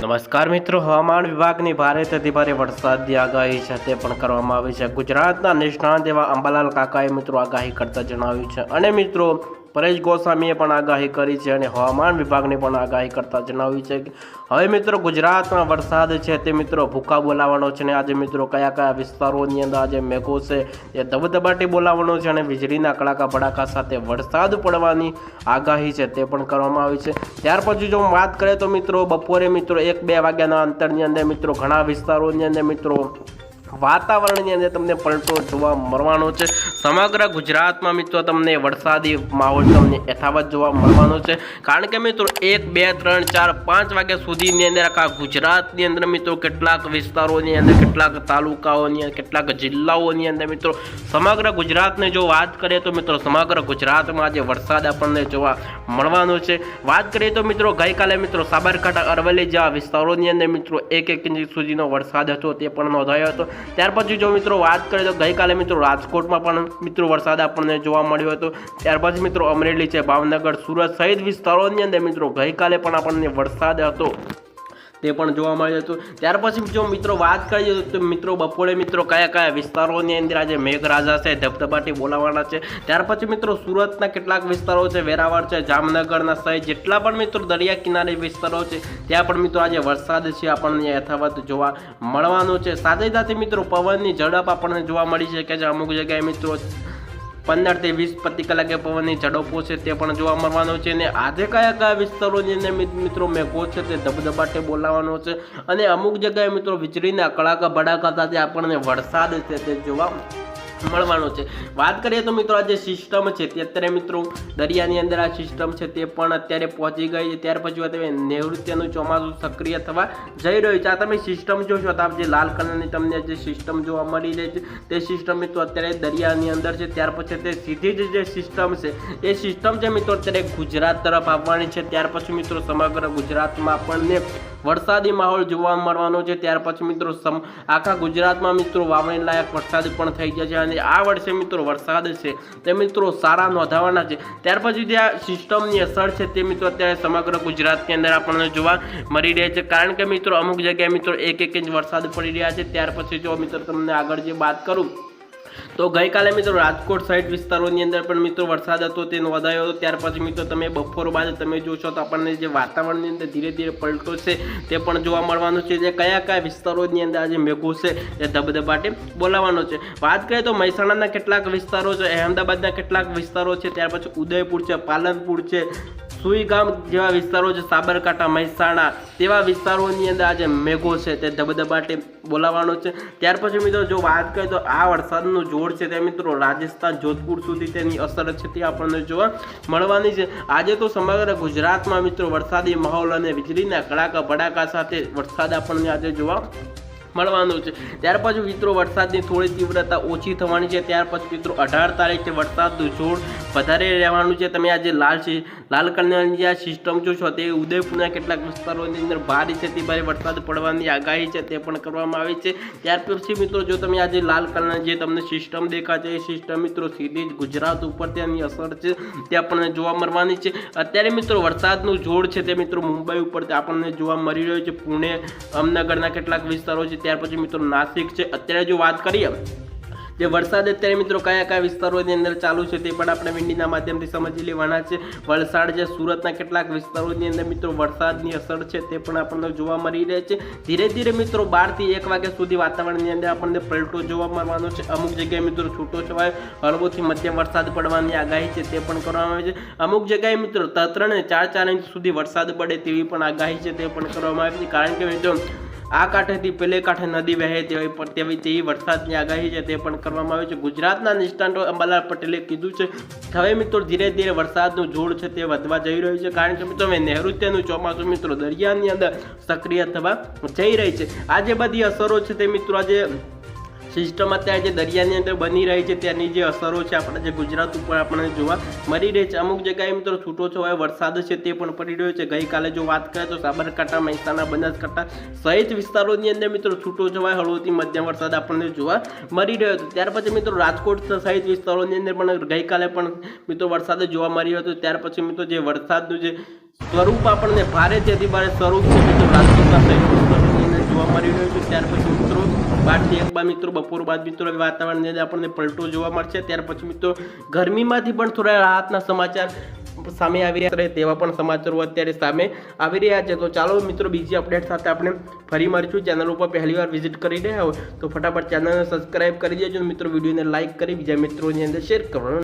નમસ્કાર મિત્રો, હવામાન વિભાગની ભારેથી અતિભારે વરસાદની આગાહી સાથે પણ કરવામાં આવી છે। ગુજરાતના નિષ્ણાત એવા અંબાલાલ કાકાએ મિત્રો આગાહી કરતા જણાવ્યું છે અને મિત્રો પરેશ ગોસ્વામીએ પણ આગાહી કરી છે અને હવામાન વિભાગની પણ આગાહી કરતા જણાવ્યું છે કે હવે મિત્રો ગુજરાતમાં વરસાદ છે તે મિત્રો ભૂકા બોલાવવાનો છે અને આજે મિત્રો કયા કયા વિસ્તારોની અંદર આજે મેઘો છે એ ધબધબાટી બોલાવવાનો છે અને વીજળીના કડાકા ભડાકા સાથે વરસાદ પડવાની આગાહી છે તે પણ કરવામાં આવી છે। ત્યાર પછી જો વાત કરીએ તો મિત્રો બપોરે મિત્રો 1-2 વાગ્યાના અંતરની અંદર મિત્રો ઘણા વિસ્તારોની અંદર મિત્રો વાતાવરણની અંદર તમને પલટો જોવા મળવાનો છે। સમગ્ર ગુજરાતમાં મિત્રો તમને વરસાદી માહોલ તમને યથાવત જોવા મળવાનો છે, કારણ કે મિત્રો 1, 2, 3, 4, 5 વાગ્યા સુધીની અંદર આખા ગુજરાતની અંદર મિત્રો કેટલાક વિસ્તારોની અંદર કેટલાક તાલુકાઓની અંદર કેટલાક જિલ્લાઓની અંદર મિત્રો સમગ્ર ગુજરાતને જો વાત કરીએ તો મિત્રો સમગ્ર ગુજરાતમાં આજે વરસાદ આપણને જોવા મળવાનો છે। વાત કરીએ તો મિત્રો ગઈકાલે મિત્રો સાબરકાંઠા અરવલ્લી જેવા વિસ્તારોની અંદર મિત્રો 1 ઇંચ સુધીનો વરસાદ હતો તે પણ નોંધાયો હતો। ત્યાર પછી જો મિત્રો વાત કરીએ તો ગઈકાલે મિત્રો રાજકોટમાં પણ મિત્રો વરસાદ આપણને જોવા મળ્યો હતો। ત્યાર પછી મિત્રો અમરેલી છે, ભાવનગર, સુરત સહિત વિસ્તારોની અંદર મિત્રો ગઈકાલે પણ આપણને વરસાદ હતો તે પણ જોવા મળ્યું હતું। ત્યાર પછી જો મિત્રો વાત કરીએ તો મિત્રો બપોરે મિત્રો કયા કયા વિસ્તારોની અંદર આજે મેઘરાજા છે ધબધબાટી બોલાવવાના છે। ત્યાર પછી મિત્રો સુરતના કેટલાક વિસ્તારો છે, વેરાવળ છે, જામનગરના સહિત જેટલા પણ મિત્રો દરિયા કિનારે વિસ્તારો છે ત્યાં પણ મિત્રો આજે વરસાદ છે આપણને યથાવત જોવા મળવાનો છે। સાથે સાથે મિત્રો પવનની ઝડપ આપણને જોવા મળી શકે છે, અમુક જગ્યાએ મિત્રો 15 થી 20 પ્રતિ કલાકે પવનની ઝડપો છે તે પણ જોવા મળવાનો છે અને આજે કયા કયા વિસ્તારોની અંદર મિત્રો મેઘો છે તે ધબધબાટે બોલાવવાનો છે અને અમુક જગ્યાએ મિત્રો વીજળીના કડાકા ભડાકા સાથે આપણને વરસાદ છે તે જોવા મળવાનો છે। વાત કરીએ તો મિત્રો આ જે સિસ્ટમ છે તે અત્યારે મિત્રો દરિયાની અંદર આ સિસ્ટમ છે તે પણ અત્યારે પહોંચી ગઈ છે। ત્યાર પછી તમે નૈઋત્યનું ચોમાસું સક્રિય થવા જઈ રહ્યું છે। આ તમે સિસ્ટમ જોશો તો જે લાલ કલરની તમને જે સિસ્ટમ જોવા મળી રહી છે તે સિસ્ટમ મિત્રો અત્યારે દરિયાની અંદર છે। ત્યાર પછી તે સીધી જ જે સિસ્ટમ છે એ સિસ્ટમ છે મિત્રો અત્યારે ગુજરાત તરફ આવવાની છે। ત્યાર પછી મિત્રો સમગ્ર ગુજરાતમાં આપણને વરસાદી માહોલ જોવા મળવાનો છે। ત્યાર પછી મિત્રો આખા ગુજરાતમાં મિત્રો વાવણી લાયક વરસાદ પણ થઈ ગયા છે અને આ વર્ષે મિત્રો વરસાદ છે તે મિત્રો સારા નોંધાવાના છે। ત્યાર પછી જે આ સિસ્ટમની અસર છે તે મિત્રો અત્યારે સમગ્ર ગુજરાતની અંદર આપણને જોવા મળી રહે છે, કારણ કે મિત્રો અમુક જગ્યાએ મિત્રો 1 ઇંચ વરસાદ પડી રહ્યા છે। ત્યાર પછી જો મિત્રો તમને આગળ જે વાત કરું તો ગઈકાલે મિત્રો રાજકોટ સહિત વિસ્તારોની અંદર પણ મિત્રો વરસાદ હતો તે નોંધાયો હતો। ત્યાર પછી મિત્રો તમે બપોર બાદ તમે જોશો તો આપણને જે વાતાવરણની અંદર ધીરે ધીરે પલટો છે તે પણ જોવા મળવાનો છે। જે કયા કયા વિસ્તારોની અંદર આજે મેઘો છે એ ધબધબાટે બોલાવવાનો છે। વાત કરીએ તો મહેસાણાના કેટલાક વિસ્તારો છે, અહેમદાબાદના કેટલાક વિસ્તારો છે, ત્યાર પછી ઉદયપુર છે, પાલનપુર છે, સુઈગામ જેવા વિસ્તારો છે, સાબરકાંઠા, મહેસાણા તેવા વિસ્તારોની અંદર આજે મેઘો છે તે ધબધબાટે બોલાવવાનો છે। ત્યાર પછી મિત્રો જો વાત કરીએ તો આ વરસાદનું જોર છે તે મિત્રો રાજસ્થાન, જોધપુર સુધી તેની અસર છે તે આપણને જોવા મળવાની છે। આજે તો સમગ્ર ગુજરાતમાં મિત્રો વરસાદી માહોલ અને વીજળીના કડાકા ભડાકા સાથે વરસાદ આપણને આજે જોવા મળવાનું છે। ત્યાર પછી મિત્રો વરસાદની થોડી તીવ્રતા ઓછી થવાની છે। ત્યાર પછી મિત્રો 18 તારીખે વરસાદનું જોર વધારે રહેવાનું છે। તમે આજે લાલ કલરની જે સિસ્ટમ જોશો તે ઉદયપુરના કેટલાક વિસ્તારોની અંદર ભારેથી ભારે વરસાદ પડવાની આગાહી છે તે પણ કરવામાં આવી છે। ત્યાર પછી મિત્રો જો તમે આજે લાલ કલરની જે તમને સિસ્ટમ દેખાશે એ સિસ્ટમ મિત્રો સીધી જ ગુજરાત ઉપર તેની અસર છે તે આપણને જોવા મળવાની છે। અત્યારે મિત્રો વરસાદનું જોર છે તે મિત્રો મુંબઈ ઉપર આપણને જોવા મળી રહ્યું છે, પુણે, અમનગરના કેટલાક વિસ્તારો છે, ત્યાર પછી મિત્રો નાસિક છે। અત્યારે જો વાત કરીએ જે વરસાદ અત્યારે મિત્રો કયા કયા વિસ્તારોની અંદર ચાલુ છે તે પણ આપણે વિન્ડીના માધ્યમથી સમજી લેવાના છે। વલસાડ છે, સુરતના કેટલાક વિસ્તારોની અંદર મિત્રો વરસાદની અસર છે તે પણ આપણને જોવા મળી રહે છે। ધીરે ધીરે મિત્રો 12 થી 1 વાગ્યા સુધી વાતાવરણની અંદર આપણને પલટો જોવા મળવાનો છે। અમુક જગ્યાએ મિત્રો છૂટો છવાયો હળવોથી મધ્યમ વરસાદ પડવાની આગાહી છે તે પણ કરવામાં આવે છે। અમુક જગ્યાએ મિત્રો 3 અને 4 ઇંચ સુધી વરસાદ પડે તેવી પણ આગાહી છે તે પણ કરવામાં આવે છે, કારણ કે મિત્રો આ કાંઠેથી પેલે કાંઠે નદી વહે તેવી વરસાદની આગાહી છે તે પણ કરવામાં આવે છે। ગુજરાતના નિષ્ણાતો અંબાલાલ પટેલે કીધું છે હવે મિત્રો ધીરે ધીરે વરસાદનું જોર છે તે વધવા જઈ રહ્યું છે, કારણ કે મિત્રો નૈઋત્યનું ચોમાસું મિત્રો દરિયાની અંદર સક્રિય થવા જઈ રહી છે। આ જે બધી અસરો છે તે મિત્રો આજે સિસ્ટમ અત્યારે જે દરિયાની અંદર બની રહી છે તેની જે અસરો છે આપણે જે ગુજરાત ઉપર આપણને જોવા મળી રહી છે। અમુક જગ્યાએ મિત્રો છૂટો છવાયો વરસાદ છે તે પણ પડી રહ્યો છે। ગઈકાલે જો વાત કરીએ તો સાબરકાંઠા, મહેસાણા, બનાસકાંઠા સહિત વિસ્તારોની અંદર મિત્રો છૂટો છવાયો હળવોથી મધ્યમ વરસાદ આપણને જોવા મળી રહ્યો હતો। ત્યાર પછી મિત્રો રાજકોટ સહિત વિસ્તારોની અંદર પણ ગઈકાલે પણ મિત્રો વરસાદ જોવા મળ્યો હતો। ત્યાર પછી મિત્રો જે વરસાદનું જે સ્વરૂપ આપણને ભારેથી અતિ ભારે સ્વરૂપ છે મિત્રો રાજકોટના સૈનિકોની અંદર જોવા મળી રહ્યું છે। ત્યાર પછી મિત્રો 12 થી 1 બાદ મિત્રો બપોર બાદ મિત્રો વાતાવરણની અંદર આપણને પલટો જોવા મળશે। ત્યાર પછી મિત્રો ગરમીમાંથી પણ થોડા રાહતના સમાચાર સામે આવી રહ્યા છે, તેવા પણ સમાચારો અત્યારે સામે આવી રહ્યા છે। તો ચાલો મિત્રો બીજી અપડેટ સાથે આપણે ફરી મળીશું। ચેનલ ઉપર પહેલી વાર વિઝિટ કરી રહ્યા હોય તો ફટાફટ ચેનલને સબસ્ક્રાઇબ કરી દેજો મિત્રો, વિડીયોને લાઇક કરી બીજા મિત્રોની અંદર શેર કરવાનું